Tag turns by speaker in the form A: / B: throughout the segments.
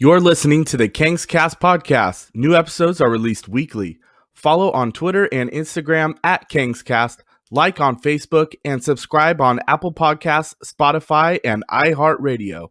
A: You're listening to the KangzCast podcast. New episodes are released weekly. Follow on Twitter and Instagram at KangzCast, like on Facebook, and subscribe on Apple Podcasts, Spotify, and iHeartRadio.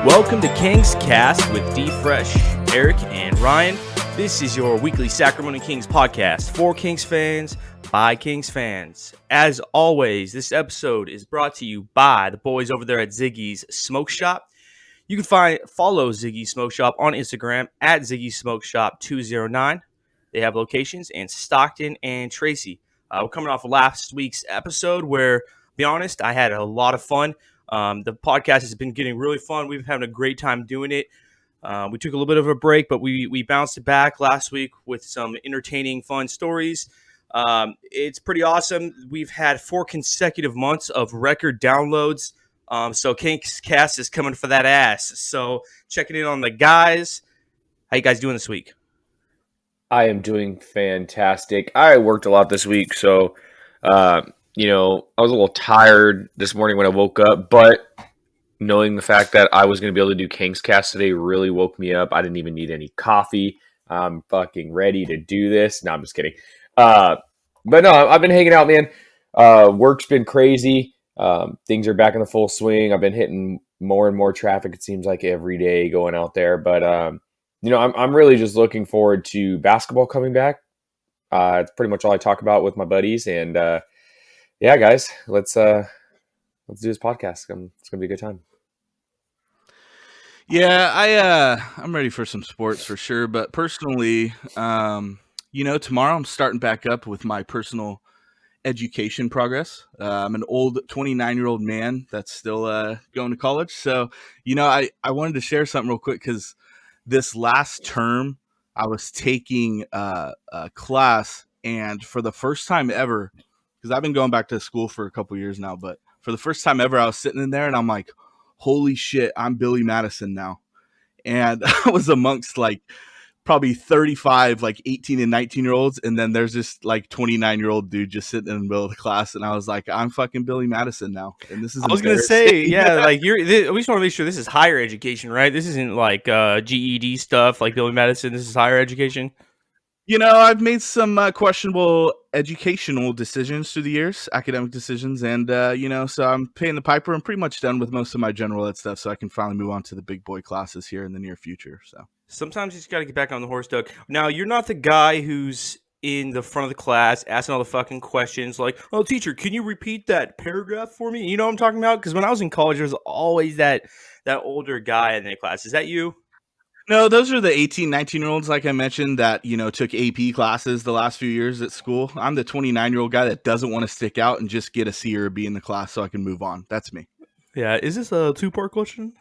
B: Welcome to KangzCast with DFresh, Eric, and Ryan. This is your weekly Sacramento Kings podcast for Kings fans, by Kings fans. As always, this episode is brought to you by the boys over there at Ziggy's Smoke Shop. You can follow Ziggy's Smoke Shop on Instagram at Ziggy's Smoke Shop 209. They have locations in Stockton and Tracy. We're coming off of last week's episode where, to be honest, I had a lot of fun. The podcast has been getting really fun. We've been having a great time doing it. We took a little bit of a break, but we bounced it back last week with some entertaining, fun stories. It's pretty awesome. We've had 4 consecutive months of record downloads. So KangzCast is coming for that ass. So checking in on the guys. How you guys doing this week?
C: I am doing fantastic. I worked a lot this week, so I was a little tired this morning when I woke up, but knowing the fact that I was going to be able to do KangzCast today really woke me up. I didn't even need any coffee. I'm fucking ready to do this. No, I'm just kidding. But no, I've been hanging out, man. Work's been crazy. Things are back in the full swing. I've been hitting more and more traffic, it seems like, every day going out there. But, I'm really just looking forward to basketball coming back. It's pretty much all I talk about with my buddies. And, yeah, guys, let's do this podcast. It's gonna be a good time.
A: Yeah, I'm ready for some sports for sure. But personally, tomorrow I'm starting back up with my personal education progress. I'm an old 29-year-old man that's still going to college. So, I wanted to share something real quick because this last term I was taking a class, and for the first time ever, because I've been going back to school for a couple years now, but for the first time ever, I was sitting in there and I'm like, holy shit, I'm Billy Madison now. And I was amongst probably 35, 18 and 19-year-olds. And then there's this 29-year-old dude just sitting in the middle of the class. And I was like, I'm fucking Billy Madison now. And this is,
B: I was going to say, yeah, we just want to make sure this is higher education, right? This isn't GED stuff like Billy Madison. This is higher education.
A: I've made some questionable educational decisions through the years, academic decisions, and, so I'm paying the piper. I'm pretty much done with most of my general ed stuff, so I can finally move on to the big boy classes here in the near future. So
B: sometimes you just got to get back on the horse, Doug. Now, you're not the guy who's in the front of the class asking all the fucking questions like, oh, teacher, can you repeat that paragraph for me? You know what I'm talking about? Because when I was in college, there was always that older guy in the class. Is that you?
A: No, those are the 18, 19-year-olds, like I mentioned, that, took AP classes the last few years at school. I'm the 29-year-old guy that doesn't want to stick out and just get a C or a B in the class so I can move on. That's me.
B: Yeah. Is this a 2-part question?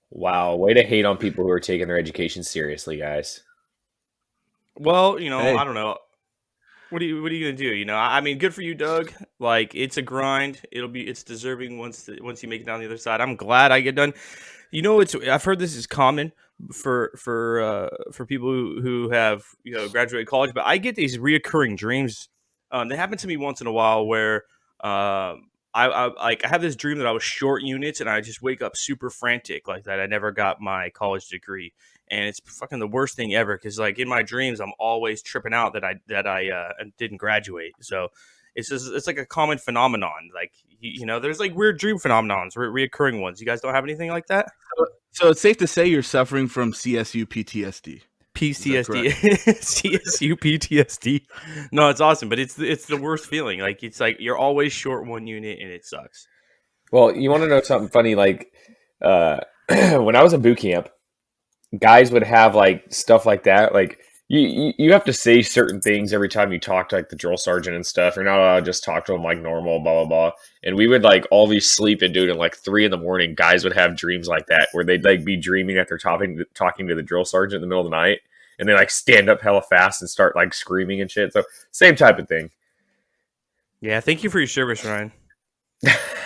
C: Wow. Way to hate on people who are taking their education seriously, guys.
B: Well, hey. I don't know. What are you going to do? I mean, good for you, Doug. It's a grind. It's deserving once you make it down the other side. I'm glad I get done. I've heard this is common for people who have graduated college, but I get these reoccurring dreams. They happen to me once in a while where I have this dream that I was short units and I just wake up super frantic like that. I never got my college degree, and it's fucking the worst thing ever because in my dreams I'm always tripping out that I didn't graduate. So it's like a common phenomenon. There's weird dream phenomenons, reoccurring ones. You guys don't have anything like that?
A: So it's safe to say you're suffering from CSU PTSD.
B: PTSD. CSU PTSD. No, it's awesome, but it's the worst feeling. It's you're always short one unit and it sucks.
C: Well, you want to know something funny? When I was in boot camp, guys would have stuff like that. you have to say certain things every time you talk to like the drill sergeant and stuff. You're not allowed to just talk to him like normal, blah blah blah. And we would like all be sleeping, dude. And like 3 a.m, guys would have dreams like that where they'd like be dreaming that they're talking to the drill sergeant in the middle of the night, and they like stand up hella fast and start like screaming and shit. So same type of thing.
B: Yeah, thank you for your service, Ryan.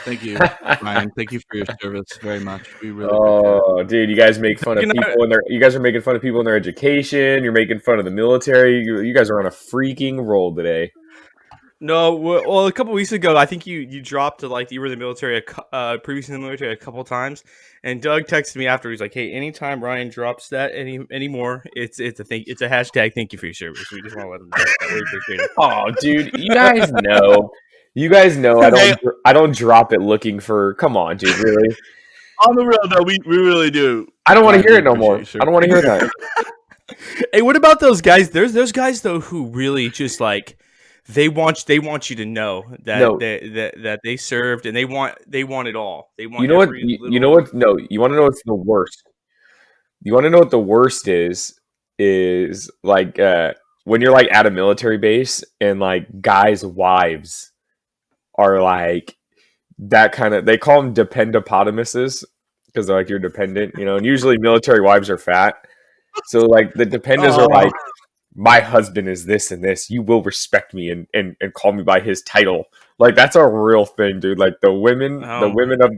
A: Thank you, Ryan. Thank you for your service very much. We really
C: dude, you guys make fun of people and you guys are making fun of people in their education. You're making fun of the military. You guys are on a freaking roll today.
B: No, well, a couple weeks ago, I think you dropped to like you were in the military, previously in the military a couple times, and Doug texted me after. He's like, "Hey, anytime Ryan drops that anymore, it's a hashtag. Thank you for your service. We just want to let him know. I really appreciate it."
C: Oh, dude, you guys know. You guys know I don't drop it looking for. Come on, dude, really?
A: On the real, though, we really do.
C: I don't want to hear it no more. I don't want to hear that.
B: Hey, what about those guys? There's those guys though who really just like they want you to know that they served and they want it all. They want
C: you know what you know what? No, you want to know what's the worst. You want to know what the worst is like when you're like at a military base and like guys' wives are like that kind of, they call them dependopotamuses because they're like you're dependent, and usually military wives are fat. So like the dependas are like, my husband is this and this. You will respect me and call me by his title. Like that's a real thing, dude. Like the women of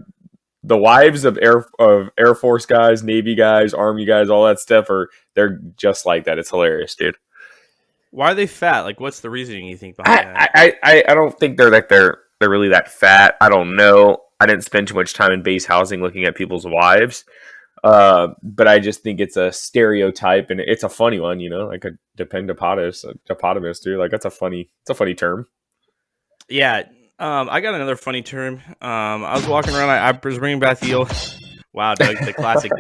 C: the wives of Air Force guys, Navy guys, Army guys, all that stuff they're just like that. It's hilarious, dude.
B: Why are they fat? Like, what's the reasoning you think behind
C: that? I don't think they're really that fat. I don't know. I didn't spend too much time in base housing looking at people's wives. But I just think it's a stereotype and it's a funny one, like a dependopotamus, dude. Like it's a funny term.
B: Yeah. I got another funny term. I was walking around. I was bringing back the old, wow, Doug, the classic.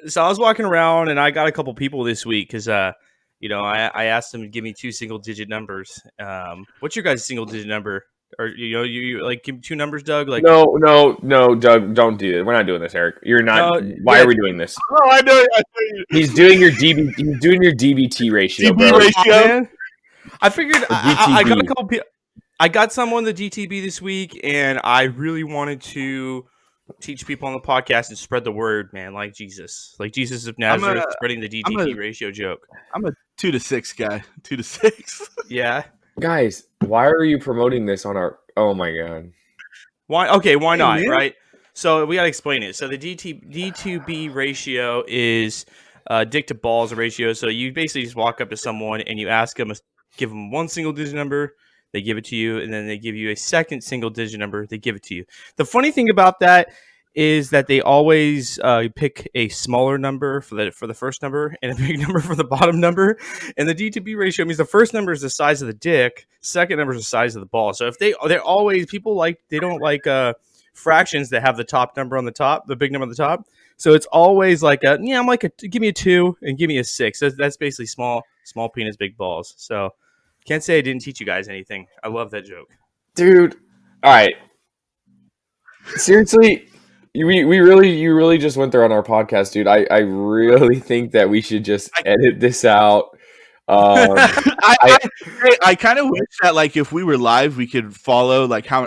B: So I was walking around and I got a couple people this week because, I asked them to give me 2 single-digit numbers. What's your guys' single-digit number? Or you like give 2 numbers, Doug? Like
C: no, Doug, don't do it. We're not doing this, Eric. You're not. Why are we doing this?
A: Oh, I know.
C: He's doing your DB. He's doing your DBT ratio.
B: Man. I figured I got a couple people. I got someone the DTB this week, and I really wanted to teach people on the podcast and spread the word, man. Like Jesus of Nazareth, spreading the DTB ratio joke.
A: I'm a 2 to 6 guy. 2 to 6.
B: Yeah.
C: Guys, why are you promoting this on our? Oh my god!
B: Why? Okay, why not? Man. Right. So we gotta explain it. So the D2B ratio is dick to balls ratio. So you basically just walk up to someone and you ask them, give them 1 single digit number, they give it to you, and then they give you a second single digit number, they give it to you. The funny thing about that is that they always pick a smaller number for the first number and a big number for the bottom number. And the D2B ratio means the first number is the size of the dick, second number is the size of the ball. So if they're always, people like, they don't like fractions that have the top number on the top, the big number on the top. So it's always like I'm like give me a 2 and give me a 6. That's basically small penis, big balls. So can't say I didn't teach you guys anything. I love that joke,
C: dude. All right, seriously. You really just went there on our podcast, dude. I really think that we should just edit this out.
A: I kind of wish that like if we were live, we could follow like how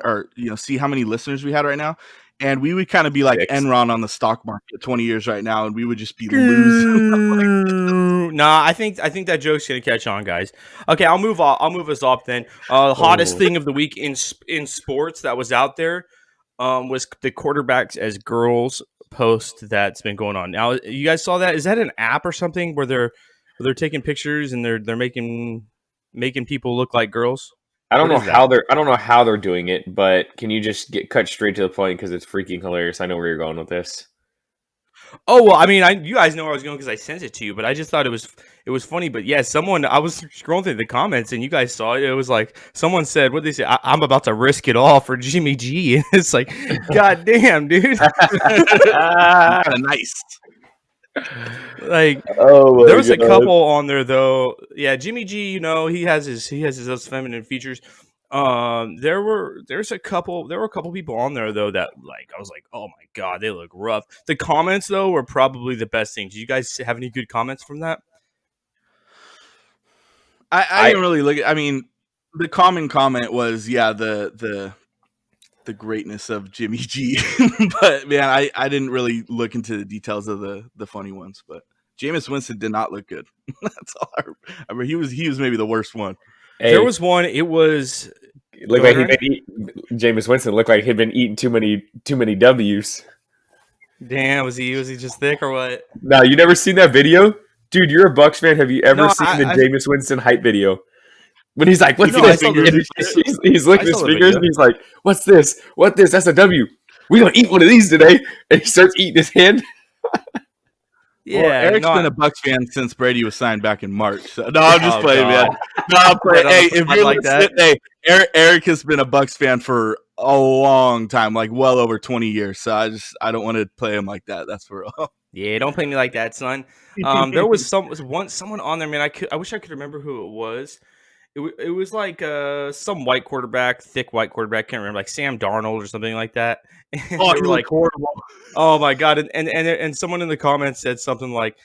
A: see how many listeners we had right now, and we would kind of be like Enron on the stock market 20 years right now, and we would just be losing.
B: Nah, I think that joke's gonna catch on, guys. Okay, I'll move us off then. The hottest thing of the week in sports that was out there. Was the quarterbacks as girls post that's been going on. Now, you guys saw that? Is that an app or something where they're taking pictures and they're making people look like girls?
C: I don't know how they're doing it, but can you just cut straight to the point because it's freaking hilarious. I know where you're going with this.
B: Oh well, I mean, you guys know where I was going because I sent it to you, but I just thought it was funny. But yeah, I was scrolling through the comments and you guys saw it. It was like someone said, "What did they say? I'm about to risk it all for Jimmy G." And it's like, God damn, dude.
A: Nice.
B: Like, there was a couple on there though. Yeah, Jimmy G. He has his those feminine features. There were a couple people on there though that like I was like, oh my god, they look rough. The comments though were probably the best thing. Did you guys have any good comments from that?
A: I didn't really look at. I mean, the common comment was, yeah, the greatness of Jimmy G, but man, I didn't really look into the details of the funny ones. But Jameis Winston did not look good. That's all. I mean, he was maybe the worst one.
C: Hey,
B: There was one. It was
C: looked like Jameis Winston looked like he'd been eating too many W's.
B: damn. Was he just thick or what?
C: Now, you never seen that video? Dude, you're a Bucks fan. Have you ever
B: No,
C: seen the
B: I
C: Jameis Winston hype video? When he's like, what's
B: No, I
C: this?
B: saw the-
C: He's licking
B: I
C: his
B: saw the
C: fingers
B: video.
C: and he's like, what's this? What this? That's a W. We gonna eat one of these today. And he starts eating his hand.
B: Yeah,
A: Well, Eric's
B: no,
A: been a Bucks fan since Brady was signed back in March. So, no, I'm just
B: Oh,
A: playing,
B: God.
A: man. No, I'm playing.
B: Right on
A: Hey,
B: the
A: if
B: spot
A: you're
B: like
A: like
B: that.
A: hey, Eric has been a Bucks fan for a long time, like well over 20 years. So I don't want to play him like that. That's for real.
B: Yeah, don't play me like that, son. There was someone on there, man. I wish I could remember who it was. It was like some white quarterback, thick white quarterback. Can't remember, like Sam Darnold or something like that. And
A: Oh,
B: they
A: he
B: were like,
A: looked horrible.
B: oh my god! And someone in the comments said something like,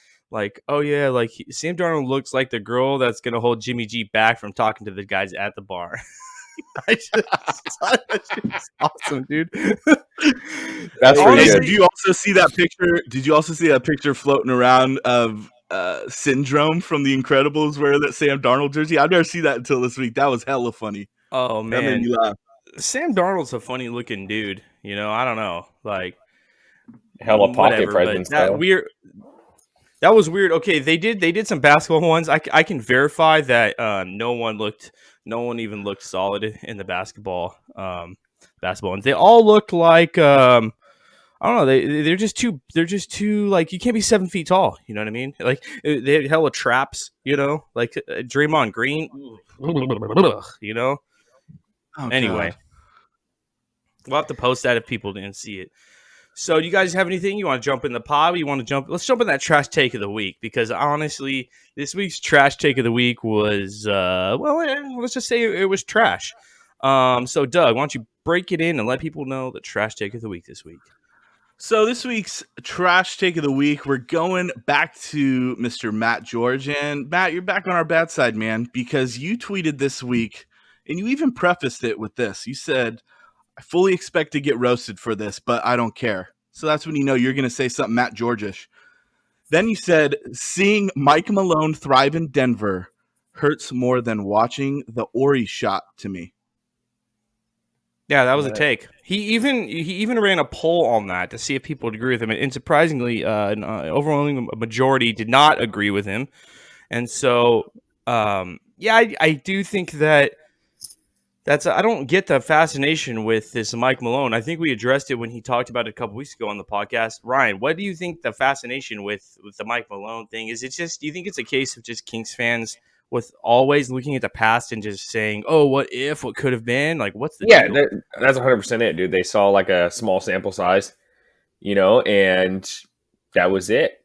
B: oh yeah, like Sam Darnold looks like the girl that's gonna hold Jimmy G back from talking to the guys at the bar. I just thought that shit was awesome, dude.
C: That's pretty
B: Honestly,
C: good.
A: Did you also see that picture? Did you also see that picture floating around of Syndrome from The Incredibles wearing that Sam Darnold jersey? I've never seen that until this week. That was hella funny.
B: Oh
A: That made
B: man,
A: me laugh.
B: Sam Darnold's a funny looking dude. You know, I don't know, like
C: Hella pocket
B: whatever, but
C: presence,
B: that
C: though.
B: weird. That was weird. Okay, they did some basketball ones. I can verify that no one even looked solid in the basketball ones. They all looked like I don't know. They're just too like you can't be 7 feet tall. You know what I mean? Like they had hella traps. You know, like Draymond Green. You know.
A: Oh,
B: Anyway,
A: God.
B: we'll have to post that if people didn't see it. So, do you guys have anything you want to jump in the pod? You want to jump? Let's jump in that trash take of the week because honestly, this week's trash take of the week was let's just say it was trash. So Doug, why don't you break it in and let people know the trash take of the week this week?
A: So this week's trash take of the week, we're going back to Mr. Matt George. And Matt, you're back on our bad side, man, because you tweeted this week and you even prefaced it with this. You said, I fully expect to get roasted for this, but I don't care. So that's when you know you're going to say something Matt George-ish. Then you said, seeing Mike Malone thrive in Denver hurts more than watching the Ori shot to me.
B: Yeah, that was a take. He even ran a poll on that to see if people would agree with him, and surprisingly, an overwhelming majority did not agree with him. And so, I do think that I don't get the fascination with this Mike Malone. I think we addressed it when he talked about it a couple weeks ago on the podcast. Ryan, what do you think the fascination with the Mike Malone thing is? Do you think it's a case of just Kings fans with always looking at the past and just saying, "Oh, what if? What could have been?" Like, what's the deal?
C: That's 100% it, dude. They saw like a small sample size, and that was it.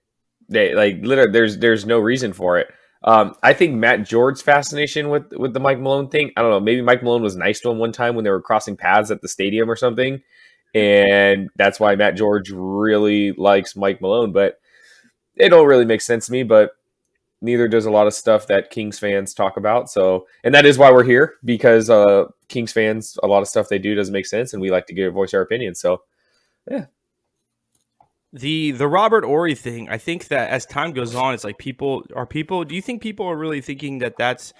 C: They like literally, there's no reason for it. I think Matt George's fascination with the Mike Malone thing, I don't know, maybe Mike Malone was nice to him one time when they were crossing paths at the stadium or something, and that's why Matt George really likes Mike Malone, but it don't really make sense to me, but neither does a lot of stuff that Kings fans talk about. So, and that is why we're here, because Kings fans, a lot of stuff they do doesn't make sense, and we like to voice our opinions. So, yeah.
B: The Robert Ory thing, I think that as time goes on, it's like do you think people are really thinking that that's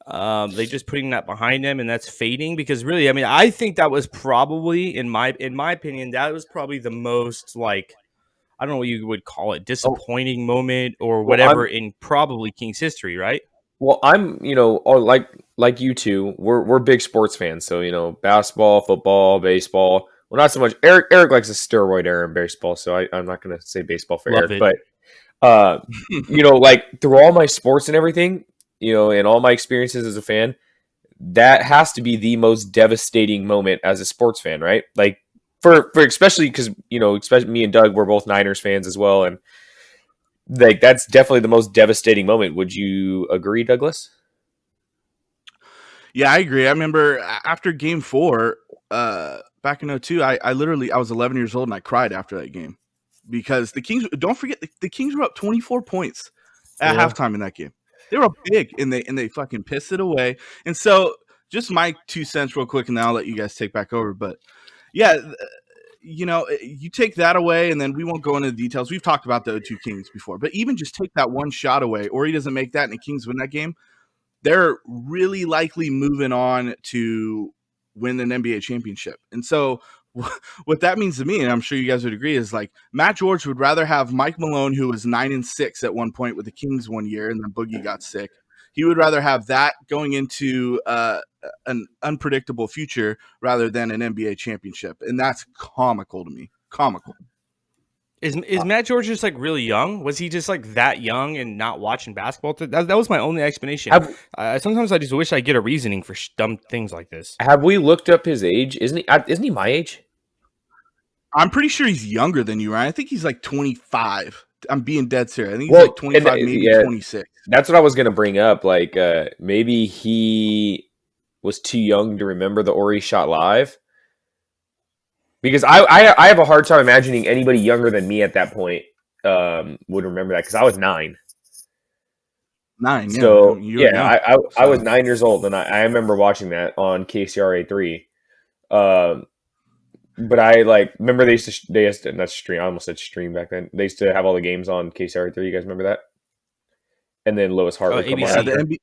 B: they just putting that behind them and that's fading? Because really, I mean, I think that was probably in my opinion, that was probably the most like, I don't know what you would call it, disappointing moment or whatever in probably Kings history, right?
C: Well, I'm, like you two, we're big sports fans. So, basketball, football, baseball. Well, not so much. Eric likes a steroid era in baseball, so I'm not going to say baseball for
B: Love
C: Eric.
B: it.
C: But, like through all my sports and everything, and all my experiences as a fan, that has to be the most devastating moment as a sports fan, right? Like for especially because, especially me and Doug, we're both Niners fans as well. And like, that's definitely the most devastating moment. Would you agree, Douglas?
A: Yeah, I agree. I remember after Game 4, back in 02, I was 11 years old and I cried after that game because the Kings. Don't forget the Kings were up 24 points at
C: Yeah.
A: halftime in that game. They were big and they fucking pissed it away. And so, just my 2 cents, real quick, and then I'll let you guys take back over. But yeah, you take that away, and then we won't go into the details. We've talked about the 0-2 Kings before, but even just take that one shot away, or he doesn't make that, and the Kings win that game. They're really likely moving on to win an NBA championship. And so what that means to me, and I'm sure you guys would agree, is like Matt George would rather have Mike Malone, who was 9-6 at one point with the Kings one year, and then Boogie got sick. He would rather have that going into an unpredictable future rather than an NBA championship. And that's comical to me. Comical.
B: Is Matt George just like really young? Was he just like that young and not watching basketball? That was my only explanation. Sometimes I just wish I get a reasoning for dumb things like this.
C: Have we looked up his age? Isn't he my age?
A: I'm pretty sure he's younger than you, Ryan. I think he's like 25. I'm being dead serious. I think he's like 25, maybe 26.
C: That's what I was going to bring up. Like, maybe he was too young to remember the Ori shot live. Because I have a hard time imagining anybody younger than me at that point would remember that, because I was 9.
A: 9, yeah.
C: So, I was 9 years old, and I remember watching that on KCRA 3. But I remember they used to not stream. I almost said stream back then. They used to have all the games on KCRA 3. You guys remember that? And then Lois Hart would come on.
A: The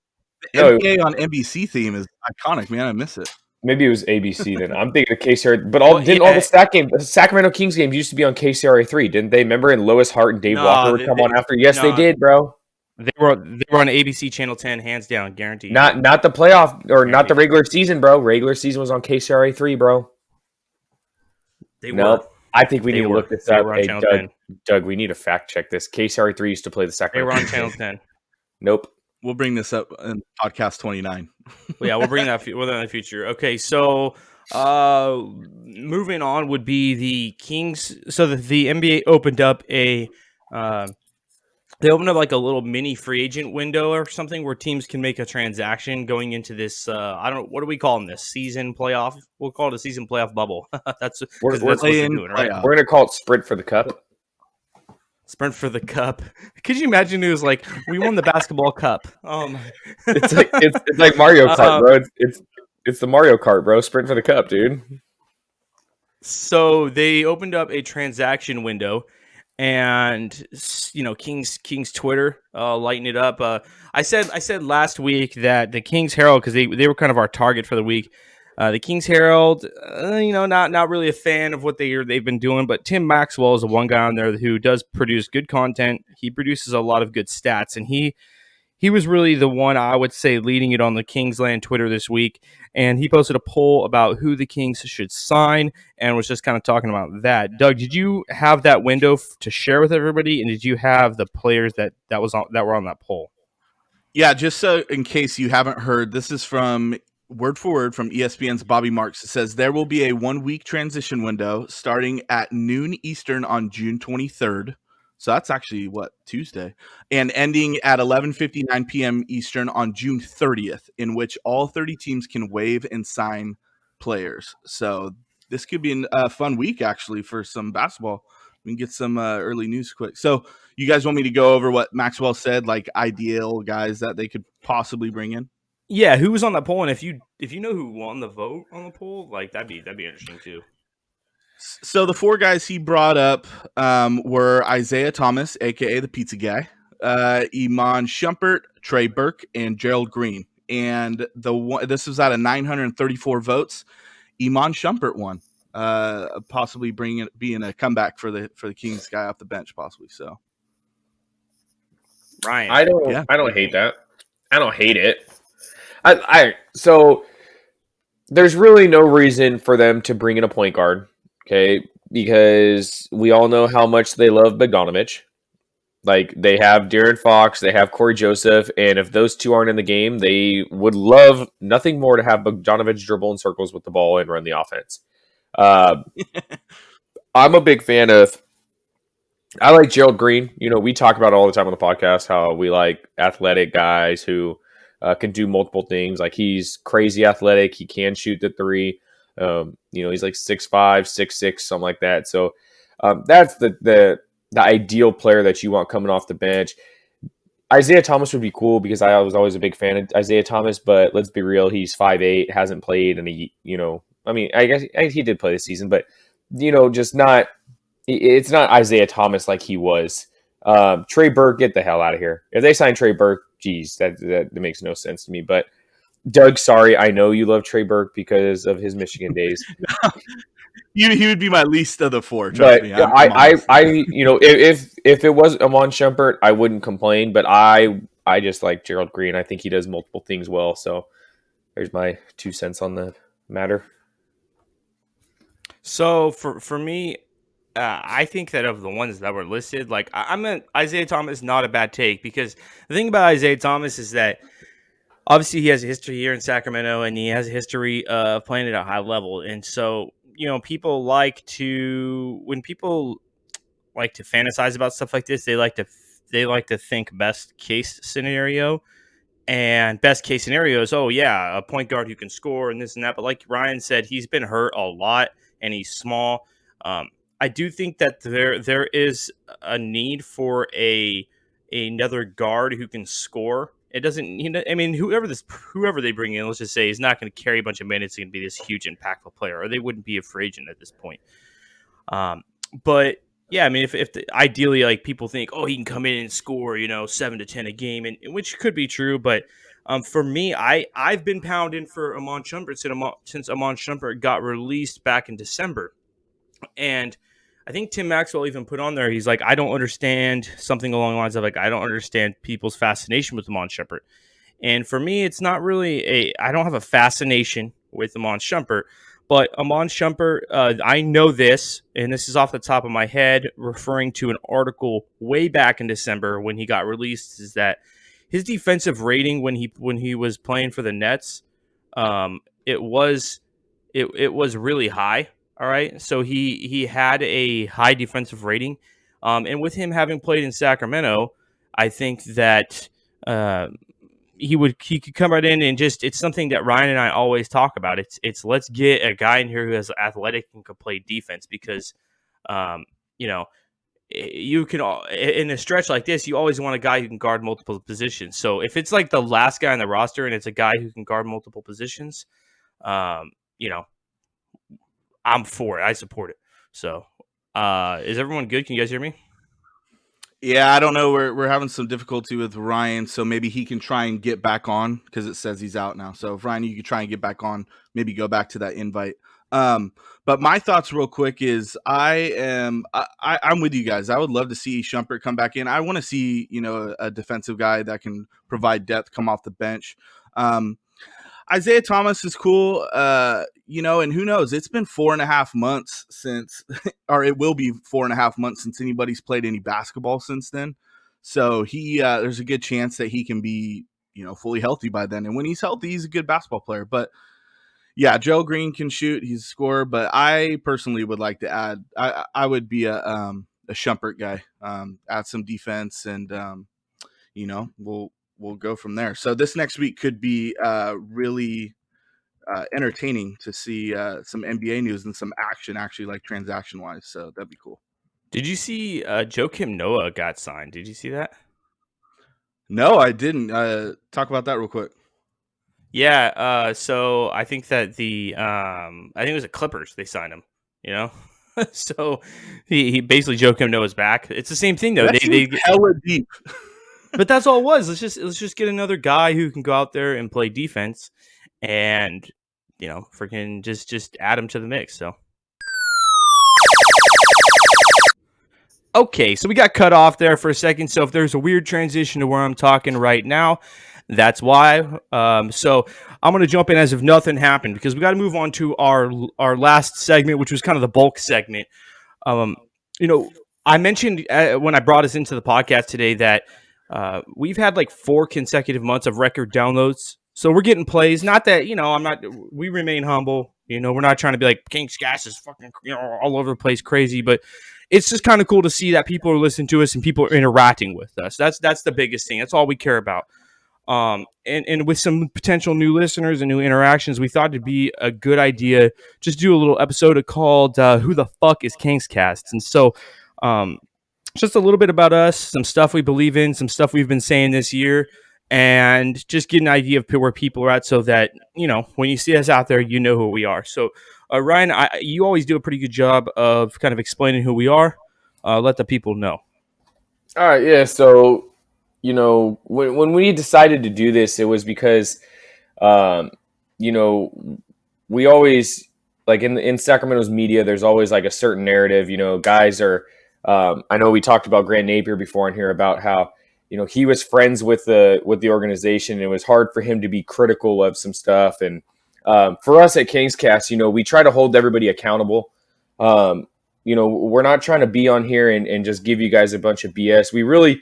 A: NBA on NBC theme is iconic, man. I miss it.
C: Maybe it was ABC then. I'm thinking of KCRA, but all the Sacramento Kings games used to be on KCRA 3, didn't they? Remember, and Lois Hart and Dave Walker would come on after. Yes, they did, bro.
B: They were on ABC Channel 10, hands down, guaranteed.
C: Not the playoff or not the regular season, bro. Regular season was on KCRA 3, bro. I think we need to look this up. Hey, Doug, we need to fact check this. KCRA 3 used to play the Sacramento.
B: They were on Channel 10.
C: Nope.
A: We'll bring this up in podcast 29.
B: Well, yeah, we'll bring that in the future. Okay, so moving on would be the Kings. So the NBA opened up they opened up like a little mini free agent window or something where teams can make a transaction going into this. What are we calling this? Season playoff? We'll call it a season playoff bubble. that's what they're doing, right?
C: We're gonna call it Sprint for the Cup.
B: Sprint for the cup. Could you imagine it was like we won the basketball cup?
C: It's like Mario Kart, bro. It's the Mario Kart, bro. Sprint for the cup, dude.
B: So they opened up a transaction window, and Kings Twitter lighting it up. I said last week that the Kings Herald, because they were kind of our target for the week. The Kings Herald, not really a fan of what they've been doing, but Tim Maxwell is the one guy on there who does produce good content. He produces a lot of good stats, and he was really the one, I would say, leading it on the Kingsland Twitter this week. And he posted a poll about who the Kings should sign, and was just kind of talking about that. Doug, did you have that window to share with everybody, and did you have the players that were on that poll?
A: Yeah, just so in case you haven't heard, this is from word for word from ESPN's Bobby Marks. It says there will be a 1-week transition window starting at noon Eastern on June 23rd. So that's actually Tuesday, and ending at 11:59 p.m. Eastern on June 30th, in which all 30 teams can waive and sign players. So this could be a fun week actually for some basketball. We can get some early news quick. So you guys want me to go over what Maxwell said, like ideal guys that they could possibly bring in?
B: Yeah, who was on that poll, and if you know who won the vote on the poll, that'd be interesting too.
A: So the 4 guys he brought up were Isaiah Thomas, aka the Pizza Guy, Iman Shumpert, Trey Burke, and Gerald Green. And this was out of 934 votes. Iman Shumpert won, possibly being a comeback for the Kings guy off the bench, possibly. So,
B: Ryan,
C: I don't hate that. I don't hate it. So there's really no reason for them to bring in a point guard, okay? Because we all know how much they love Bogdanovich. Like, they have De'Aaron Fox, they have Corey Joseph, and if those two aren't in the game, they would love nothing more to have Bogdanovich dribble in circles with the ball and run the offense. I'm a big fan of. I like Gerald Green. We talk about it all the time on the podcast how we like athletic guys who can do multiple things. Like he's crazy athletic. He can shoot the three. He's like 6'5", 6'6", something like that. So that's the ideal player that you want coming off the bench. Isaiah Thomas would be cool because I was always a big fan of Isaiah Thomas, but let's be real, he's 5'8", hasn't played, and I guess he did play this season, but just not. It's not Isaiah Thomas like he was. Trey Burke, get the hell out of here. If they sign Trey Burke, geez, that makes no sense to me. But Doug, sorry, I know you love Trey Burke because of his Michigan days.
A: He would be my least of the four. Trust me.
C: If it was Amon Shumpert, I wouldn't complain. But I just like Gerald Green. I think he does multiple things well. So there's my 2 cents on the matter.
B: So for me, I think that of the ones that were listed, like Isaiah Thomas, not a bad take, because the thing about Isaiah Thomas is that obviously he has a history here in Sacramento and he has a history of playing at a high level. And so, people like to fantasize about stuff like this. They like to think best case scenario. And best case scenario is, a point guard who can score and this and that. But like Ryan said, he's been hurt a lot and he's small. I do think that there is a need for another guard who can score. It doesn't, whoever they bring in, let's just say, is not going to carry a bunch of minutes and be this huge impactful player, or they wouldn't be a free agent at this point. But yeah, if ideally, like, people think, he can come in and score, 7 to 10 a game, and which could be true. But for me, I've been pounding for Amon Shumpert since Amon Shumpert got released back in December, and I think Tim Maxwell even put on there, he's like, I don't understand, something along the lines of, like, I don't understand people's fascination with Amon Shumpert. And for me, it's not really I don't have a fascination with Amon Shumpert, but Amon Shumpert, I know this, and this is off the top of my head, referring to an article way back in December when he got released, is that his defensive rating when he was playing for the Nets, it was really high. All right, so he had a high defensive rating, and with him having played in Sacramento, I think that he could come right in and it's something that Ryan and I always talk about. It's let's get a guy in here who has athletic and can play defense, because you can, in a stretch like this, you always want a guy who can guard multiple positions. So if it's like the last guy on the roster and it's a guy who can guard multiple positions, I'm for it. I support it. So, is everyone good? Can you guys hear me?
A: Yeah, I don't know. We're having some difficulty with Ryan, so maybe he can try and get back on, because it says he's out now. So if Ryan, you could try and get back on, maybe go back to that invite. But my thoughts real quick is I'm with you guys. I would love to see Shumpert come back in. I want to see, a defensive guy that can provide depth come off the bench. Isaiah Thomas is cool, and who knows? It's been 4.5 months since, or it will be 4.5 months since anybody's played any basketball since then. So there's a good chance that he can be, fully healthy by then. And when he's healthy, he's a good basketball player. But yeah, Joe Green can shoot; he's a scorer. But I personally would like to add, I would be a Shumpert guy, add some defense, and we'll go from there. So this next week could be really entertaining to see some NBA news and some action, actually, like transaction wise. So that'd be cool.
B: Did you see Joakim Noah got signed? Did you see that?
A: No, I didn't. Talk about that real quick.
B: Yeah. So I think that I think it was the Clippers. They signed him. So he basically Joakim Noah's back. It's the same thing though. They
A: hella deep.
B: But that's all it was. Let's just get another guy who can go out there and play defense, and freaking just add him to the mix. So okay, so we got cut off there for a second. So if there's a weird transition to where I'm talking right now, that's why. So I'm gonna jump in as if nothing happened, because we got to move on to our last segment, which was kind of the bulk segment. I mentioned when I brought us into the podcast today that we've had like 4 consecutive months of record downloads. So we're getting plays. Not that, we remain humble. We're not trying to be like KangzCast is fucking, all over the place crazy, but it's just kind of cool to see that people are listening to us and people are interacting with us. That's the biggest thing. That's all we care about. And with some potential new listeners and new interactions, we thought it'd be a good idea just do a little episode called "Who the Fuck Is KangzCast?" And so, um, just a little bit about us, some stuff we believe in, some stuff we've been saying this year, and just get an idea of where people are at, so that when you see us out there, you know who we are. So, Ryan, you always do a pretty good job of kind of explaining who we are. Let the people know.
C: All right, yeah. So, when we decided to do this, it was because, um, we always like in Sacramento's media. There's always like a certain narrative. Guys are. I know we talked about Grant Napier before in here about how he was friends with the organization, and it was hard for him to be critical of some stuff. And for us at KangzCast, we try to hold everybody accountable. We're not trying to be on here and just give you guys a bunch of BS. We really,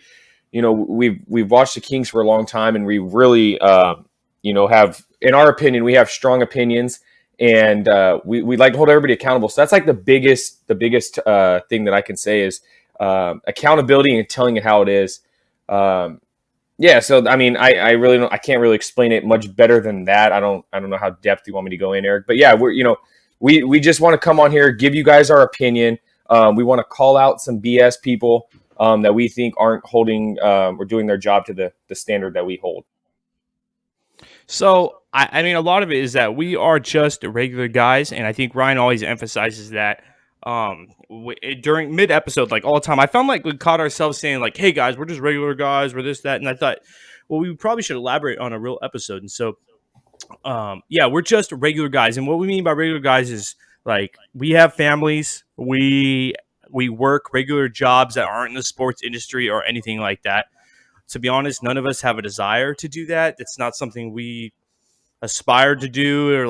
C: we've watched the Kings for a long time, and we really, have, in our opinion, we have strong opinions, and we like to hold everybody accountable. So that's like the biggest thing that I can say is accountability and telling it how it is. Yeah. So I mean, I really don't. I can't really explain it much better than that. I don't know how depth you want me to go in, Eric. But yeah, we just want to come on here, give you guys our opinion. We want to call out some BS people that we think aren't holding or doing their job to the standard that we hold.
B: So, I mean, a lot of it is that we are just regular guys, and I think Ryan always emphasizes that during mid-episode, like all the time. I found like we caught ourselves saying like, hey, guys, we're just regular guys, we're this, that, and I thought, well, we probably should elaborate on a real episode. And so, yeah, we're just regular guys, and what we mean by regular guys is like we have families, we work regular jobs that aren't in the sports industry or anything like that. To be honest, none of us have a desire to do that. It's not something we aspire to do, or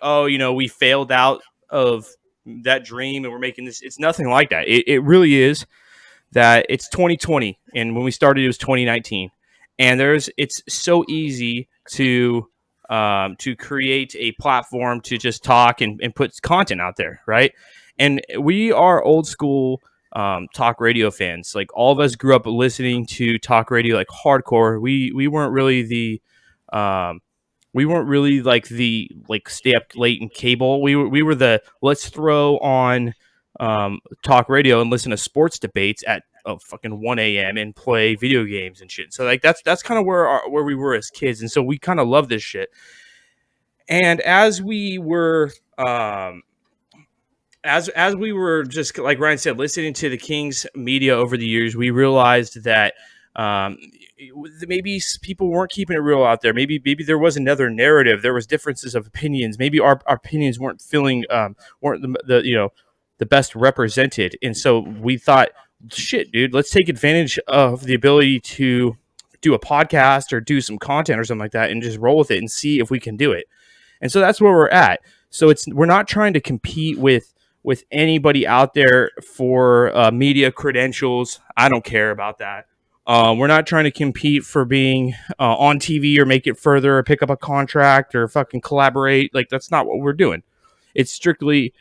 B: oh, we failed out of that dream and we're making this. It's nothing like that. It really is that it's 2020, and when we started, it was 2019, and it's so easy to create a platform to just talk and put content out there, right? And we are old school talk radio fans. Like all of us grew up listening to talk radio like hardcore. We weren't really like stay up late in cable. We were the let's throw on talk radio and listen to sports debates at fucking 1 a.m. and play video games and shit. So like that's kind of where we were as kids, and so we kind of love this shit. And as we were as we were just like Ryan said, listening to the Kings media over the years, we realized that maybe people weren't keeping it real out there. Maybe there was another narrative. There was differences of opinions. Maybe our opinions weren't the best represented. And so we thought, shit, dude, let's take advantage of the ability to do a podcast or do some content or something like that and just roll with it and see if we can do it. And so that's where we're at. So we're not trying to compete with anybody out there for media credentials. I don't care about that. We're not trying to compete for being on TV or make it further or pick up a contract or fucking collaborate. Like, that's not what we're doing. It's strictly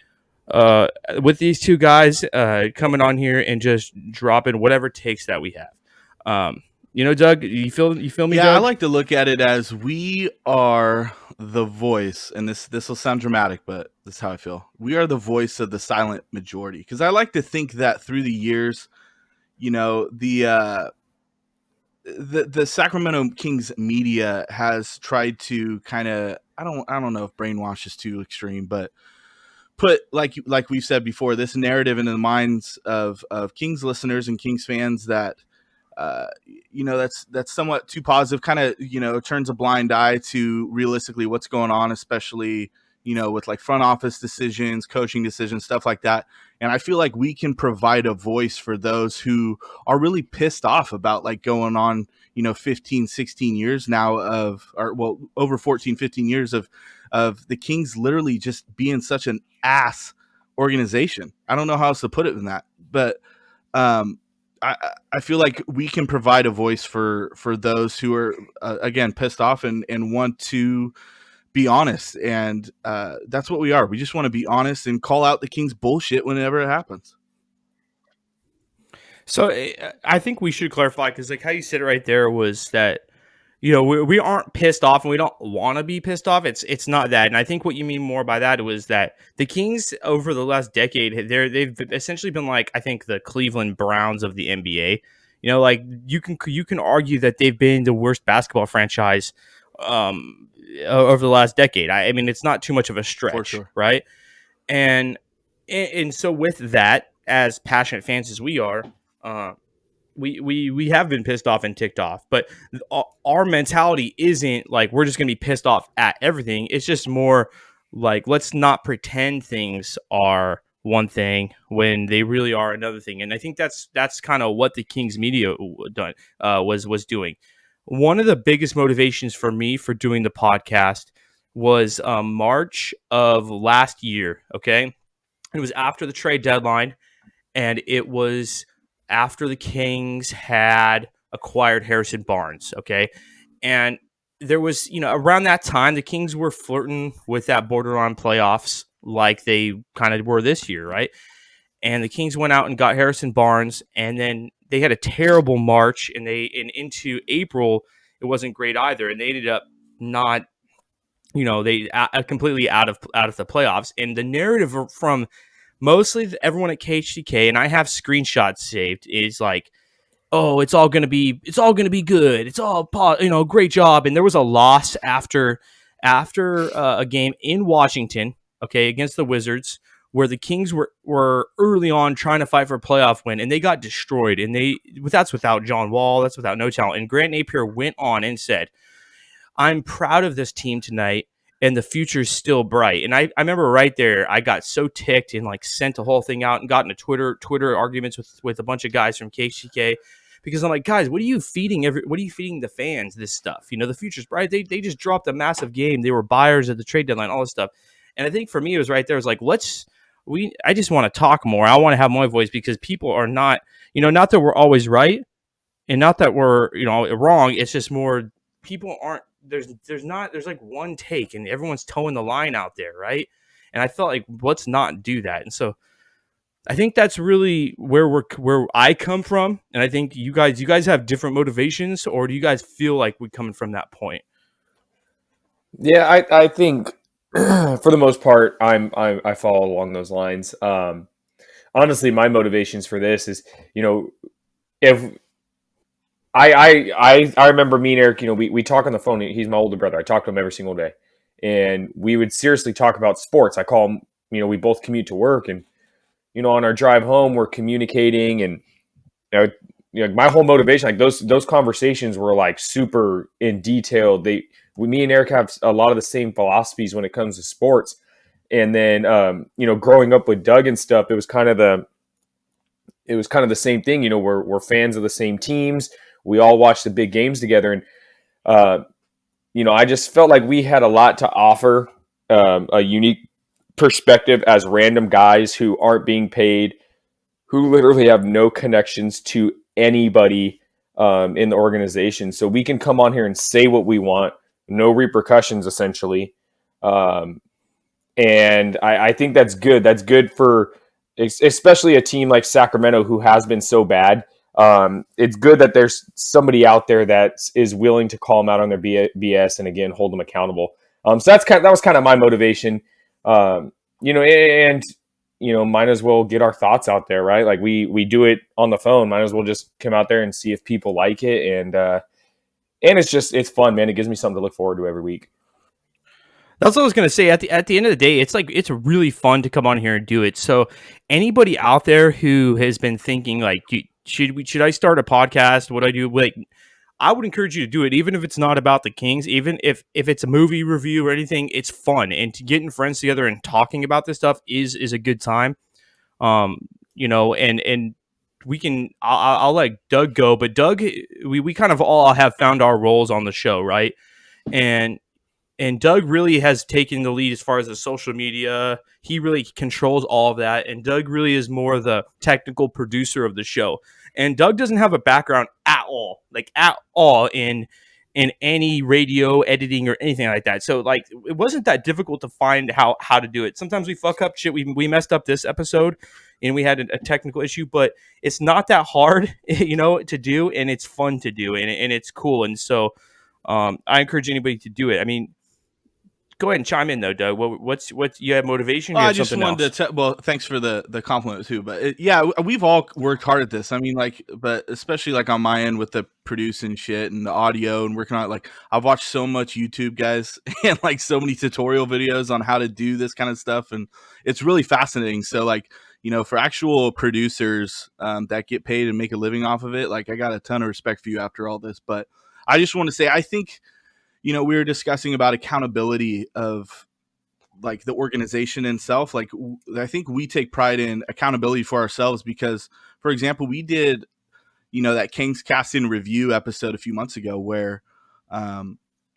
B: with these two guys coming on here and just dropping whatever takes that we have. Doug, you feel me,
A: yeah,
B: Doug?
A: I like to look at it as we are the voice, and this will sound dramatic, but this is how I feel. We are the voice of the silent majority, because I like to think that through the years, the Sacramento Kings media has tried to kind of, I don't know if brainwash is too extreme, but put like we've said before, this narrative into the minds of Kings listeners and Kings fans that that's somewhat too positive, kind of turns a blind eye to realistically what's going on, especially with like front office decisions, coaching decisions, stuff like that. And I feel like we can provide a voice for those who are really pissed off about like going on 15, 16 years now over 14, 15 years of the Kings literally just being such an ass organization. I don't know how else to put it than that, but I feel like we can provide a voice for those who are again pissed off and want to be honest, and that's what we are. We just want to be honest and call out the Kings bullshit whenever it happens.
B: So I think we should clarify, because like how you said it right there was that we aren't pissed off and we don't want to be pissed off. It's not that. And I think what you mean more by that was that the Kings over the last decade, they've essentially been like, I think, the Cleveland Browns of the NBA. Like you can argue that they've been the worst basketball franchise over the last decade. I mean, it's not too much of a stretch,
A: For sure.
B: right? And so with that, as passionate fans as we are, we have been pissed off and ticked off, but our mentality isn't like we're just going to be pissed off at everything. It's just more like, let's not pretend things are one thing when they really are another thing. And I think that's kind of what the Kings media was doing. One of the biggest motivations for me for doing the podcast was March of last year. Okay, it was after the trade deadline, and it was after the Kings had acquired Harrison Barnes. Okay, and there was, around that time, the Kings were flirting with that borderline playoffs like they kind of were this year, right? And the Kings went out and got Harrison Barnes, and then they had a terrible March, and into April it wasn't great either, and they ended up not, they completely out of the playoffs. And the narrative from mostly everyone at KHTK, and I have screenshots saved, is like, oh, it's all gonna be good. It's all great job. And there was a loss after a game in Washington, okay, against the Wizards, where the Kings were early on trying to fight for a playoff win, and they got destroyed. And that's without John Wall, that's without no talent. And Grant Napier went on and said, I'm proud of this team tonight, and the future's still bright. And I remember right there, I got so ticked and like sent the whole thing out and got into Twitter arguments with a bunch of guys from KCK, because I'm like, guys, what are you feeding the fans this stuff? The future's bright. They just dropped a massive game. They were buyers at the trade deadline, all this stuff. And I think for me, it was right there. It was like, I just want to talk more. I want to have my voice, because people are not, not that we're always right and not that we're, wrong. It's just more people aren't, there's like one take, and everyone's towing the line out there, right? And I felt like, let's not do that. And so I think that's really where I come from. And I think you guys have different motivations, or do you guys feel like we're coming from that point?
C: Yeah, I think for the most part, I follow along those lines. Honestly, my motivations for this is, if I remember me and Eric, we talk on the phone. He's my older brother. I talk to him every single day, and we would seriously talk about sports. I call him, we both commute to work, and on our drive home, we're communicating, and my whole motivation, like those conversations were like super in detail. Me and Eric have a lot of the same philosophies when it comes to sports. And then, growing up with Doug and stuff, it was kind of the same thing. We're fans of the same teams. We all watch the big games together. And, I just felt like we had a lot to offer, a unique perspective as random guys who aren't being paid, who literally have no connections to anybody in the organization. So we can come on here and say what we want, no repercussions, essentially. And I think that's good. That's good for especially a team like Sacramento, who has been so bad. It's good that there's somebody out there that is willing to call them out on their BS and, again, hold them accountable. So that was kind of my motivation. Might as well get our thoughts out there, right? Like we do it on the phone. Might as well just come out there and see if people like it. And it's fun, man. It gives me something to look forward to every week.
B: That's what I was going to say. At the end of the day, it's really fun to come on here and do it. So anybody out there who has been thinking like, should I start a podcast? What I do? Like, I would encourage you to do it, even if it's not about the Kings, even if it's a movie review or anything. It's fun, and to getting friends together and talking about this stuff is a good time. And we can. I'll let Doug go, but Doug, we kind of all have found our roles on the show, right? And Doug really has taken the lead as far as the social media. He really controls all of that. And Doug really is more the technical producer of the show. And Doug doesn't have a background at all in any radio editing or anything like that. So like, it wasn't that difficult to find how to do it. Sometimes we fuck up shit. We messed up this episode and we had a technical issue, but it's not that hard, to do. And it's fun to do. And it's cool. And so, I encourage anybody to do it. I mean, go ahead and chime in though, Doug. What's you have motivation?
A: Well,
B: You
A: I
B: have
A: just
B: something
A: wanted
B: else?
A: to well, thanks for the compliment too. But yeah, we've all worked hard at this. I mean, like, but especially like on my end with the producing shit and the audio and working on it. Like, I've watched so much YouTube, guys, and like so many tutorial videos on how to do this kind of stuff, and it's really fascinating. So, like, for actual producers that get paid and make a living off of it, like, I got a ton of respect for you after all this. But I just want to say, I think, we were discussing about accountability of like the organization itself. Like, I think we take pride in accountability for ourselves because, for example, we did, that King's Casting review episode a few months ago where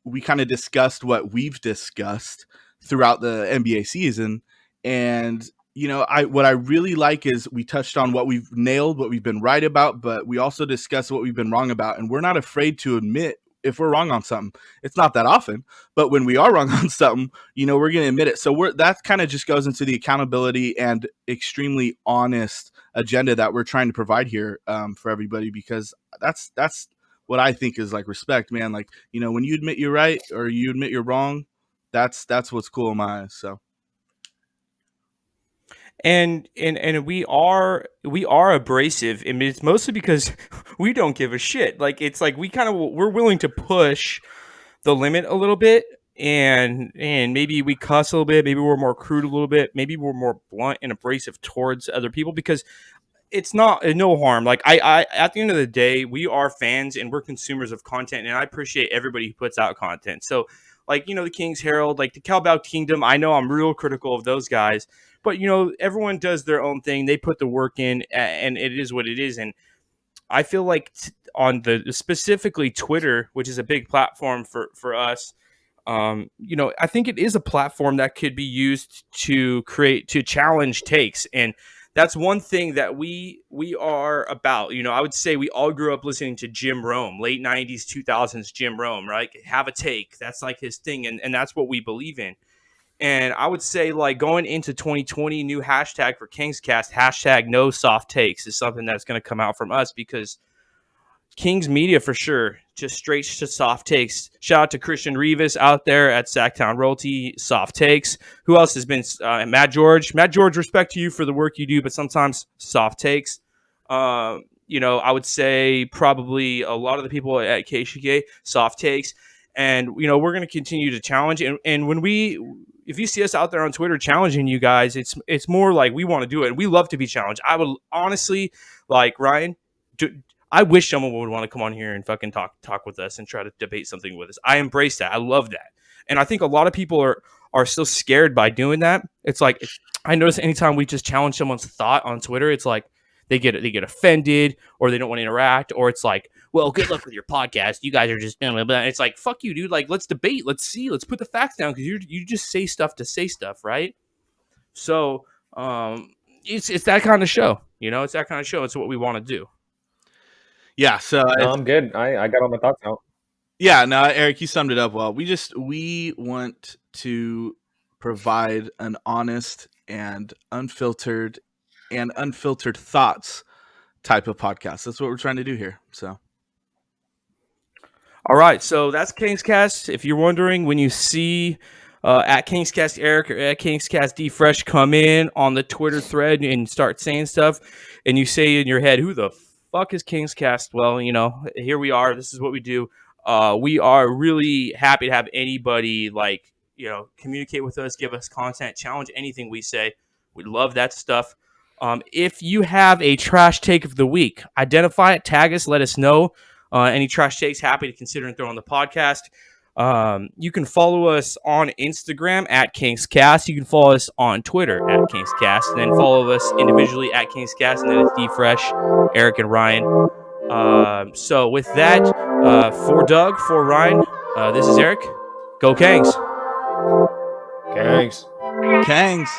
A: we kind of discussed what we've discussed throughout the NBA season. And, what I really like is we touched on what we've nailed, what we've been right about, but we also discussed what we've been wrong about. And we're not afraid to admit if we're wrong on something. It's not that often, but when we are wrong on something, we're going to admit it. So that kind of just goes into the accountability and extremely honest agenda that we're trying to provide here for everybody, because that's what I think is like respect, man. Like, when you admit you're right or you admit you're wrong, that's what's cool in my eyes. So.
B: And we are abrasive. I mean, it's mostly because we don't give a shit. Like, it's like we're willing to push the limit a little bit, and maybe we cuss a little bit, maybe we're more crude a little bit, maybe we're more blunt and abrasive towards other people, because it's not no harm. Like, I at the end of the day, we are fans and we're consumers of content, and I appreciate everybody who puts out content. So, like, the King's Herald, like the Cowbell Kingdom, I know I'm real critical of those guys, but everyone does their own thing. They put the work in, and it is what it is. And I feel like on the specifically Twitter, which is a big platform for us, I think it is a platform that could be used to challenge takes. And that's one thing that we are about. I would say we all grew up listening to Jim Rome, late 90s, 2000s Jim Rome, right? Have a take. That's like his thing. And that's what we believe in. And I would say, like, going into 2020, new hashtag for KingsCast, hashtag no soft takes, is something that's going to come out from us, because Kings Media, for sure, just straight to soft takes. Shout out to Christian Rivas out there at Sacktown Royalty, soft takes. Who else has been? Matt George. Matt George, respect to you for the work you do, but sometimes soft takes. I would say probably a lot of the people at KSHK, soft takes. And, we're going to continue to challenge. And when if you see us out there on Twitter challenging you guys, it's more like we want to do it. And we love to be challenged. I would honestly, like, Ryan, I wish someone would want to come on here and fucking talk with us and try to debate something with us. I embrace that. I love that. And I think a lot of people are still scared by doing that. It's like, I notice anytime we just challenge someone's thought on Twitter, it's like they get offended, or they don't want to interact, or it's like, well, good luck with your podcast. You guys are just blah, blah, blah. It's like, fuck you, dude. Like, let's debate. Let's see. Let's put the facts down, because you just say stuff to say stuff, right? So it's that kind of show. It's that kind of show. It's what we want to do.
A: Yeah, so
C: No, I'm good. I got all my thoughts out.
A: Yeah, no, Eric, you summed it up well. We want to provide an honest and unfiltered thoughts type of podcast. That's what we're trying to do here. So,
B: all right, so that's KangzCast. If you're wondering, when you see at KangzCast Eric or at KangzCast DFresh come in on the Twitter thread and start saying stuff, and you say in your head, who the fuck is KangzCast? Well, here we are. This is what we do. We are really happy to have anybody, like, communicate with us, give us content, challenge anything we say. We love that stuff. If you have a trash take of the week, identify it, tag us, let us know. Any trash takes, happy to consider and throw on the podcast. You can follow us on Instagram at KangzCast. You can follow us on Twitter at KangzCast, and then follow us individually at KangzCast, and then it's DFresh, Eric, and Ryan. So with that, for Doug, for Ryan, this is Eric. Go Kangs.
C: Kangs.
A: Kangs.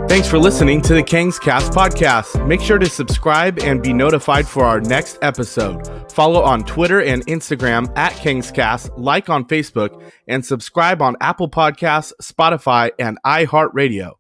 A: Thanks for listening to the KangzCast podcast. Make sure to subscribe and be notified for our next episode. Follow on Twitter and Instagram at KangzCast, like on Facebook, and subscribe on Apple Podcasts, Spotify, and iHeartRadio.